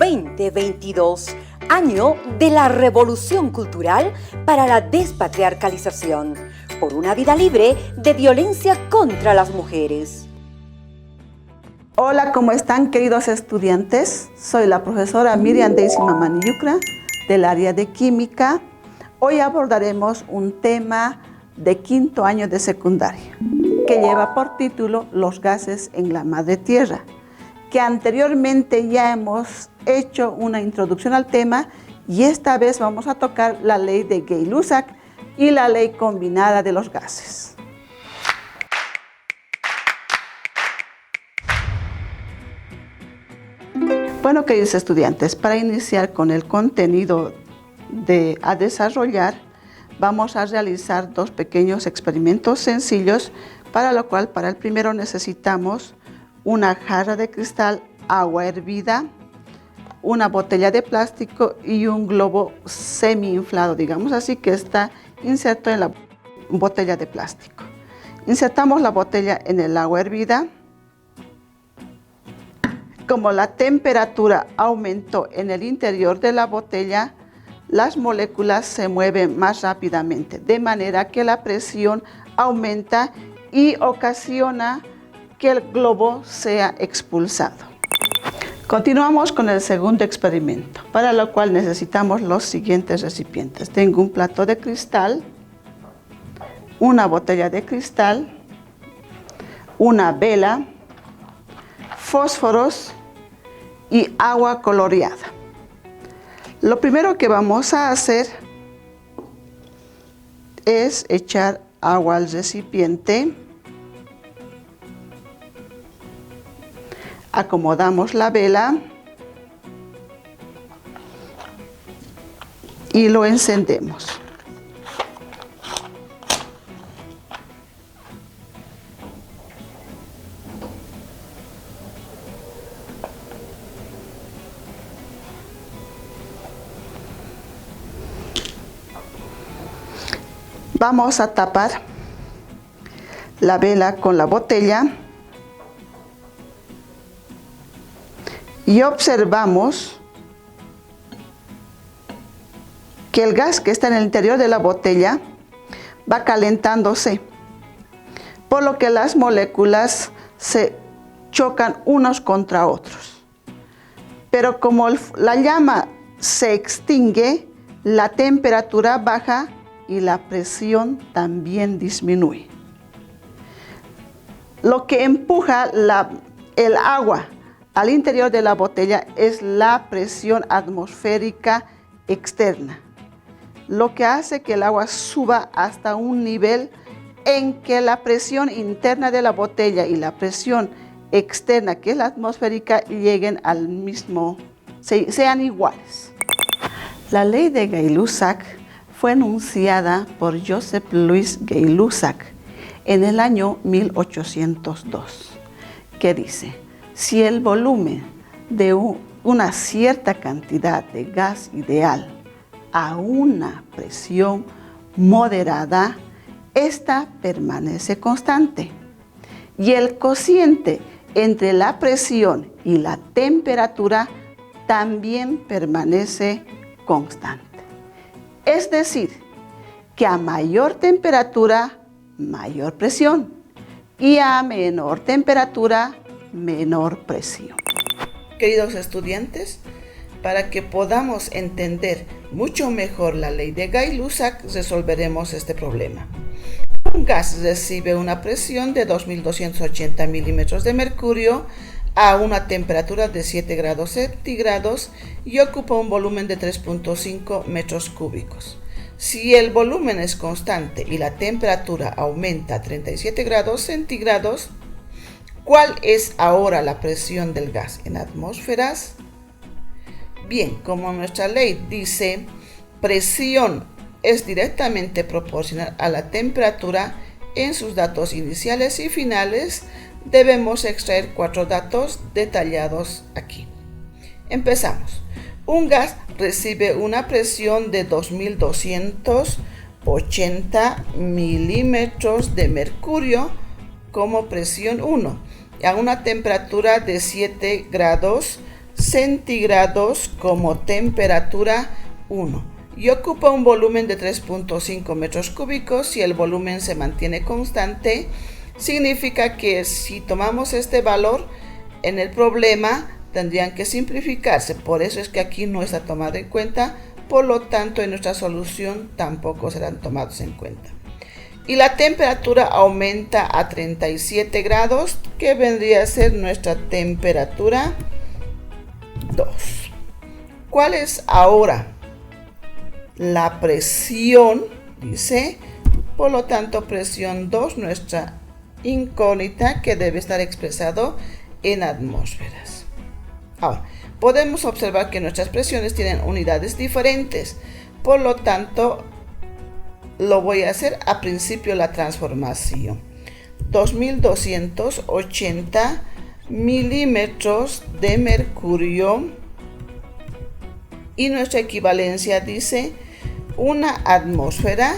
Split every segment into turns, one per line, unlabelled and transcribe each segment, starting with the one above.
2022, año de la revolución cultural para la despatriarcalización, por una vida libre de violencia contra las mujeres.
Hola, ¿cómo están, queridos estudiantes? Soy la profesora Miriam Daisy Mamani Yucra del área de Química. Hoy abordaremos un tema de quinto año de secundaria que lleva por título Los gases en la madre tierra, que anteriormente ya hemos hecho una introducción al tema y esta vez vamos a tocar la ley de Gay-Lussac y la ley combinada de los gases. Bueno, queridos estudiantes, para iniciar con el contenido a desarrollar, vamos a realizar dos pequeños experimentos sencillos, para lo cual, para el primero necesitamos una jarra de cristal, agua hervida, una botella de plástico y un globo semi-inflado, digamos así, que está inserto en la botella de plástico. Insertamos la botella en el agua hervida. Como la temperatura aumentó en el interior de la botella, las moléculas se mueven más rápidamente, de manera que la presión aumenta y ocasiona que el globo sea expulsado. Continuamos con el segundo experimento, para lo cual necesitamos los siguientes recipientes. Tengo un plato de cristal, una botella de cristal, una vela, fósforos y agua coloreada. Lo primero que vamos a hacer es echar agua al recipiente. Acomodamos la vela y lo encendemos. Vamos a tapar la vela con la botella y observamos que el gas que está en el interior de la botella va calentándose, por lo que las moléculas se chocan unos contra otros. Pero como la llama se extingue, la temperatura baja y la presión también disminuye. Lo que empuja el agua al interior de la botella es la presión atmosférica externa, lo que hace que el agua suba hasta un nivel en que la presión interna de la botella y la presión externa, que es la atmosférica, lleguen al mismo, sean iguales. La ley de Gay-Lussac fue enunciada por Joseph Louis Gay-Lussac en el año 1802, que dice: si el volumen de una cierta cantidad de gas ideal a una presión moderada, esta permanece constante, y el cociente entre la presión y la temperatura también permanece constante. Es decir, que a mayor temperatura, mayor presión, y a menor temperatura, menor presión. Queridos estudiantes, para que podamos entender mucho mejor la ley de Gay-Lussac, resolveremos este problema. Un gas recibe una presión de 2280 milímetros de mercurio a una temperatura de 7 grados centígrados y ocupa un volumen de 3.5 metros cúbicos. Si el volumen es constante y la temperatura aumenta a 37 grados centígrados, ¿cuál es ahora la presión del gas en atmósferas? Bien, como nuestra ley dice, presión es directamente proporcional a la temperatura en sus datos iniciales y finales, debemos extraer 4 datos detallados aquí. Empezamos. Un gas recibe una presión de 2280 milímetros de mercurio como presión 1 a una temperatura de 7 grados centígrados como temperatura 1 y ocupa un volumen de 3.5 metros cúbicos. Si el volumen se mantiene constante, significa que si tomamos este valor en el problema, tendrían que simplificarse. Por eso es que aquí no está tomado en cuenta, por lo tanto en nuestra solución tampoco serán tomados en cuenta. Y la temperatura aumenta a 37 grados, que vendría a ser nuestra temperatura 2. ¿Cuál es ahora la presión? Dice, por lo tanto, presión 2, nuestra incógnita, que debe estar expresado en atmósferas. Ahora, podemos observar que nuestras presiones tienen unidades diferentes, por lo tanto, lo voy a hacer a principio la transformación. 2280 milímetros de mercurio, y nuestra equivalencia dice una atmósfera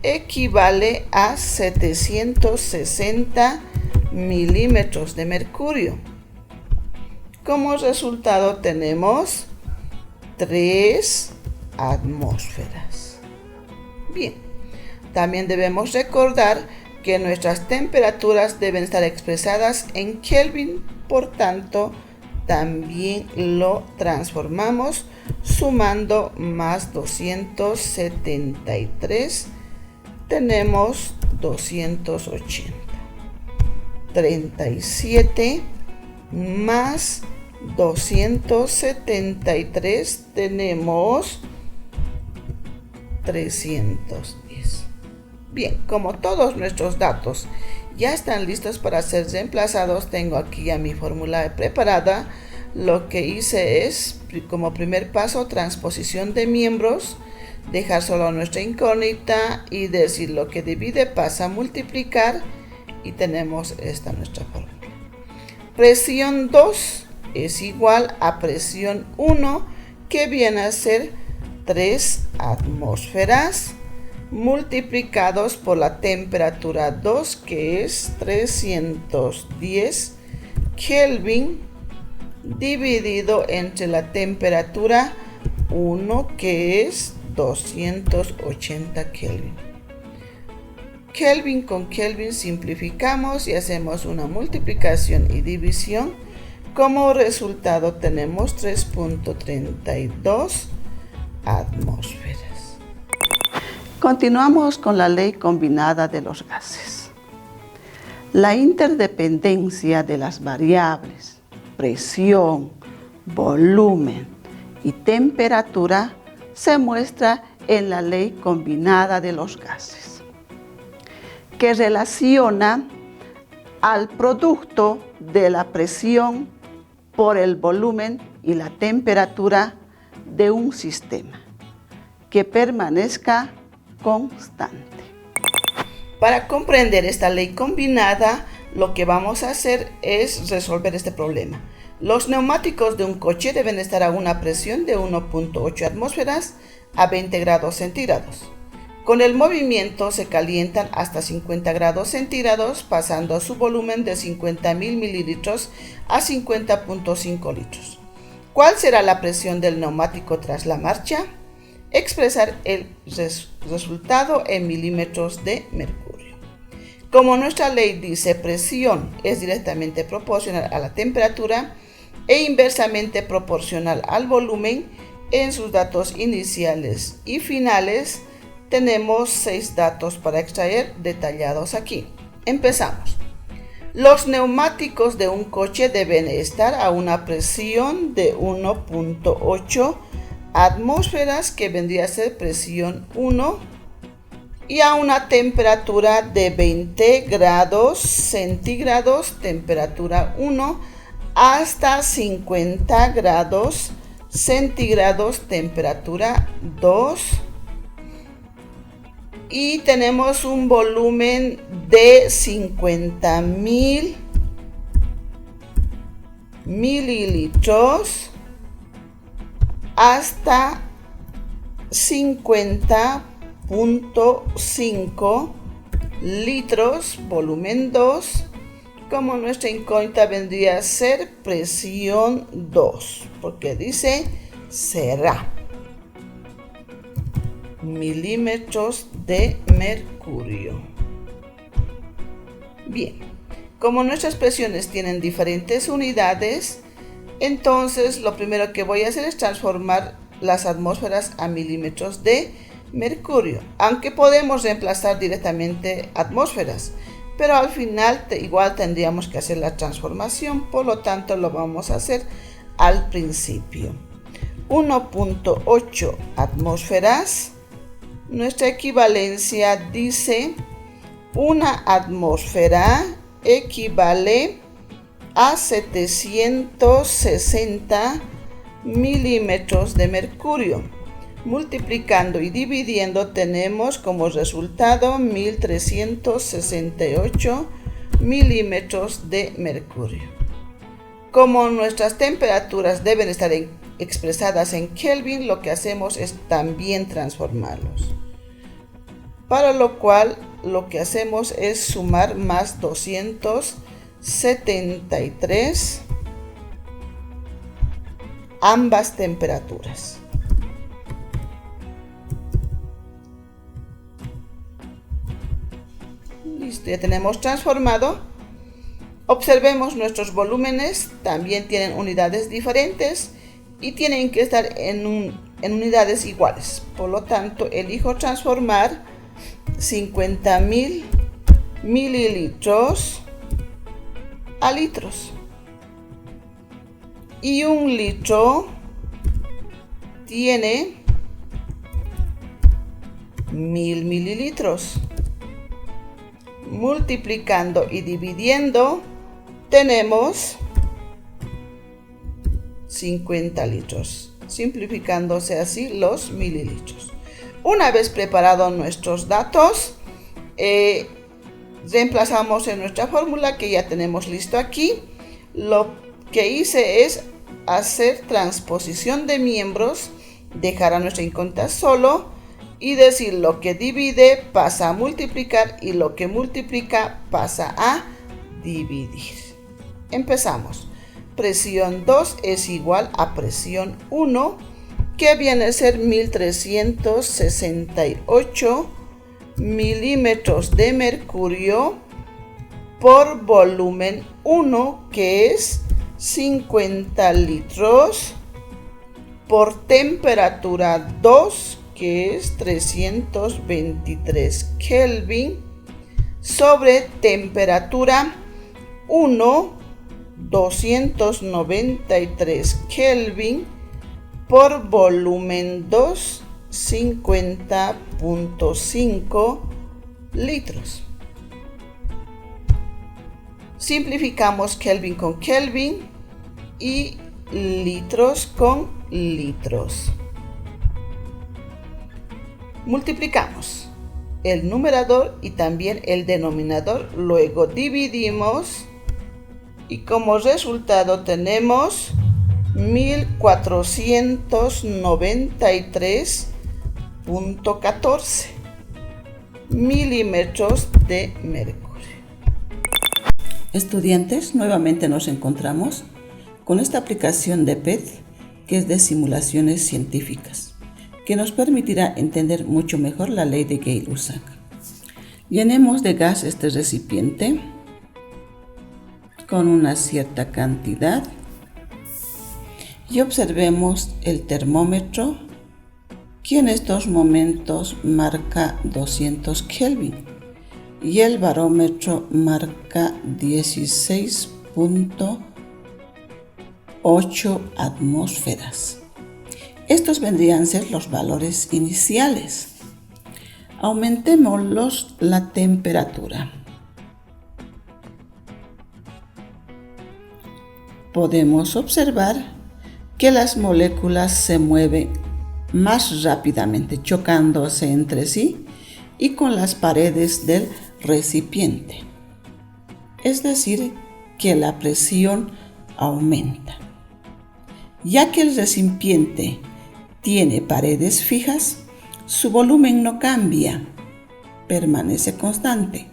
equivale a 760 milímetros de mercurio. Como resultado tenemos 3 atmósferas. Bien, también debemos recordar que nuestras temperaturas deben estar expresadas en Kelvin, por tanto, también lo transformamos sumando más 273, tenemos 280. 37 más 273 tenemos 310. Bien, como todos nuestros datos ya están listos para ser reemplazados, tengo aquí ya mi fórmula preparada. Lo que hice es, como primer paso, transposición de miembros, dejar solo nuestra incógnita y decir lo que divide pasa a multiplicar, y tenemos esta nuestra fórmula. Presión 2 es igual a presión 1, que viene a ser 3 atmósferas multiplicados por la temperatura 2, que es 310 Kelvin, dividido entre la temperatura 1, que es 280 Kelvin. Kelvin con Kelvin simplificamos y hacemos una multiplicación y división. Como resultado tenemos 3.32 atmósferas. Continuamos con la ley combinada de los gases. La interdependencia de las variables presión, volumen y temperatura se muestra en la ley combinada de los gases, que relaciona al producto de la presión por el volumen y la temperatura de un sistema que permanezca constante. Para comprender esta ley combinada, lo que vamos a hacer es resolver este problema. Los neumáticos de un coche deben estar a una presión de 1.8 atmósferas a 20 grados centígrados. Con el movimiento se calientan hasta 50 grados centígrados, pasando a su volumen de 50.000 mililitros a 50.5 litros. ¿Cuál será la presión del neumático tras la marcha? Expresar el resultado en milímetros de mercurio. Como nuestra ley dice, presión es directamente proporcional a la temperatura e inversamente proporcional al volumen, en sus datos iniciales y finales tenemos 6 datos para extraer detallados aquí. Empezamos. Los neumáticos de un coche deben estar a una presión de 1.8 atmósferas, que vendría a ser presión 1, y a una temperatura de 20 grados centígrados, temperatura 1, hasta 50 grados centígrados, temperatura 2. Y tenemos un volumen de 50.000 mililitros hasta 50.5 litros, volumen 2, como nuestra incógnita vendría a ser presión 2. porque dice será. Milímetros de mercurio. Bien, como nuestras presiones tienen diferentes unidades, entonces lo primero que voy a hacer es transformar las atmósferas a milímetros de mercurio, aunque podemos reemplazar directamente atmósferas, pero al final igual tendríamos que hacer la transformación, por lo tanto lo vamos a hacer al principio. 1.8 atmósferas. Nuestra equivalencia dice una atmósfera equivale a 760 milímetros de mercurio. Multiplicando y dividiendo tenemos como resultado 1368 milímetros de mercurio. Como nuestras temperaturas deben estar expresadas en Kelvin, lo que hacemos es también transformarlos. Para lo cual lo que hacemos es sumar más 273 ambas temperaturas. Listo, ya tenemos transformado. Observemos nuestros volúmenes, también tienen unidades diferentes y tienen que estar en unidades iguales. Por lo tanto, elijo transformar 50.000 mililitros a litros. Y 1 litro tiene 1000 mililitros. Multiplicando y dividiendo tenemos 50 litros, simplificándose así los mililitros. Una vez preparados nuestros datos, reemplazamos en nuestra fórmula que ya tenemos listo aquí. Lo que hice es hacer transposición de miembros, dejar a nuestra incógnita solo y decir lo que divide pasa a multiplicar y lo que multiplica pasa a dividir. Empezamos. Presión 2 es igual a presión 1, que viene a ser 1368 milímetros de mercurio por volumen 1, que es 50 litros, por temperatura 2, que es 323 Kelvin, sobre temperatura 1, 293 Kelvin, por volumen 2, 50.5 litros. Simplificamos Kelvin con Kelvin y litros con litros. Multiplicamos el numerador y también el denominador, luego dividimos y como resultado tenemos 1493.14 milímetros de mercurio.
Estudiantes, nuevamente nos encontramos con esta aplicación de PET, que es de simulaciones científicas, que nos permitirá entender mucho mejor la ley de Gay-Lussac. Llenemos de gas este recipiente con una cierta cantidad y observemos el termómetro, que en estos momentos marca 200 Kelvin y el barómetro marca 16.8 atmósferas. Estos vendrían a ser los valores iniciales. Aumentémoslos la temperatura. Podemos observar que las moléculas se mueven más rápidamente, chocándose entre sí y con las paredes del recipiente. Es decir, que la presión aumenta. Ya que el recipiente tiene paredes fijas, su volumen no cambia, permanece constante.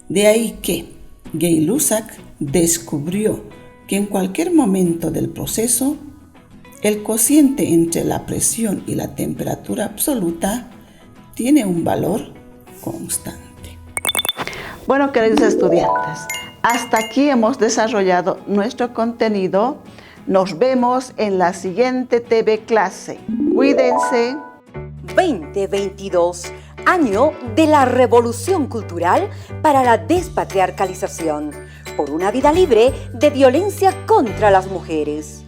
De ahí que Gay-Lussac descubrió que en cualquier momento del proceso El cociente entre la presión y la temperatura absoluta tiene un valor constante.
Bueno, queridos estudiantes, hasta aquí hemos desarrollado nuestro contenido. Nos vemos en la siguiente TV clase. Cuídense.
2022, año de la Revolución Cultural para la Despatriarcalización, por una vida libre de violencia contra las mujeres.